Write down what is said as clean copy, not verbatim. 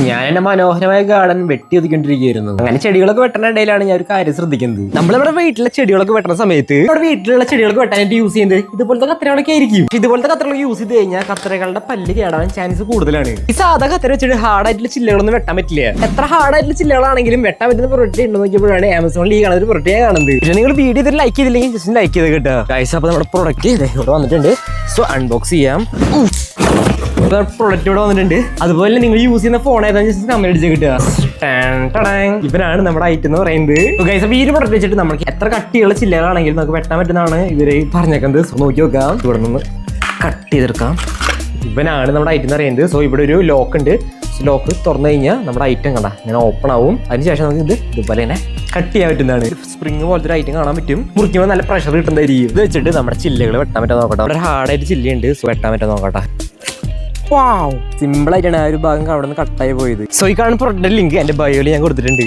ഞാൻ എന്റെ മനോഹരമായ ഗാർഡൻ വെട്ടി ഒതുക്കൊണ്ടിരിക്കുകയായിരുന്നു. അങ്ങനെ ചെടികളൊക്കെ വെട്ടുന്ന ഇടയിലാണ് ഞാൻ ഒരു കാര്യം ശ്രദ്ധിക്കുന്നത്. നമ്മളിവിടെ വീട്ടിലെ ചെടികളൊക്കെ വെട്ടുന്ന സമയത്ത് നമ്മുടെ വീട്ടിലുള്ള ചെടികളൊക്കെ വെട്ടാനായിട്ട് യൂസ് ചെയ്യുന്നത് ഇതുപോലത്തെ കത്തരകളൊക്കെ ആയിരിക്കും. ഇതുപോലത്തെ കത്തരകൾ യൂസ് ചെയ്ത് കഴിഞ്ഞാൽ കത്തരകളുടെ പല്ല് കേടാൻ ചാൻസ് കൂടുതലാണ്. ഈ സാധാ കത്തര വെച്ചിട്ട് ഹാർഡായിട്ടുള്ള ചില്ലകളൊന്നും വെട്ടാൻ പറ്റില്ല. എത്ര ഹാർഡായിട്ടുള്ള ചില്ലകളാണെങ്കിലും വെട്ടാൻ പറ്റുന്ന പ്രൊഡക്റ്റ് ഉണ്ടെന്ന് നോക്കിയപ്പോഴാണ് ആമസോണിൽ ഈ കാണുന്ന ഒരു പ്രൊഡക്റ്റ് ഞാൻ കാണുന്നത്. പക്ഷേ നിങ്ങൾ വീഡിയോ ഇതിൽ ലൈക്ക് ചെയ്തില്ലെങ്കിൽ ജസ്റ്റ് ലൈക്ക് ചെയ്ത് കേട്ടോ ഗൈസ്. അപ്പോൾ നമ്മുടെ പ്രൊഡക്റ്റ് ഇവിടെ വന്നിട്ടുണ്ട്. സോ അൺബോക്സ് ചെയ്യാം. പ്രൊഡക്റ്റ് ഇവിടെ വന്നിട്ടുണ്ട്. അതുപോലെ നിങ്ങൾ യൂസ് ചെയ്യുന്ന ഫോൺ ഏതാണെന്ന് ജസ്റ്റ് കമന്റ് അടിച്ച് കിട്ടുക. ഇവനാണ് നമ്മുടെ ഐറ്റം എന്ന് പറയുന്നത്. ഗൈസ്, അപ്പോൾ ഈ ഒരു പ്രൊഡക്റ്റ് വെച്ചിട്ട് നമുക്ക് എത്ര കട്ടിയുള്ള ചില്ലകളാണെങ്കിലും നമുക്ക് വെട്ടാൻ പറ്റുന്നതാണ് ഇവര് പറഞ്ഞേക്കുന്നത്. സോ നോക്കി നോക്കാം. ഇവിടെ നിന്ന് കട്ട് ചെയ്തെടുക്കാം. ഇവനാണ് നമ്മുടെ ഐറ്റം എന്ന് പറയുന്നത്. സോ ഇവിടെ ഒരു ലോക്ക് ഉണ്ട്. ലോക്ക് തുറന്നു കഴിഞ്ഞാൽ നമ്മുടെ ഐറ്റം കണ്ട ഇങ്ങനെ ഓപ്പൺ ആവും. അതിനുശേഷം നമുക്ക് ഇതുപോലെ തന്നെ കട്ട് ചെയ്യാൻ പറ്റുന്നതാണ്. സ്പ്രിങ് പോലത്തെ ഒരു ഐറ്റം കാണാൻ പറ്റും. മുറിക്കുമ്പോൾ നല്ല പ്രഷർ കിട്ടുന്നതായിരിക്കും. ഇത് വെച്ചിട്ട് നമ്മുടെ ചില്ലകൾ വെട്ടാൻ പറ്റാൻ നോക്കട്ടെ. അവിടെ ഹാർഡായിട്ട് ചില്ലുണ്ട്. സോ വെട്ടാൻ പറ്റാൻ നോക്കട്ടെ. സിമ്പിൾ ആയിട്ടാണ് ആ ഒരു ഭാഗം അവിടെ നിന്ന് കട്ടായി പോയത്. സോ ഈ കാണുന്ന പ്രൊഡക്റ്റിന്റെ ലിങ്ക് എന്റെ ബയോയിൽ ഞാൻ കൊടുത്തിട്ടുണ്ട്.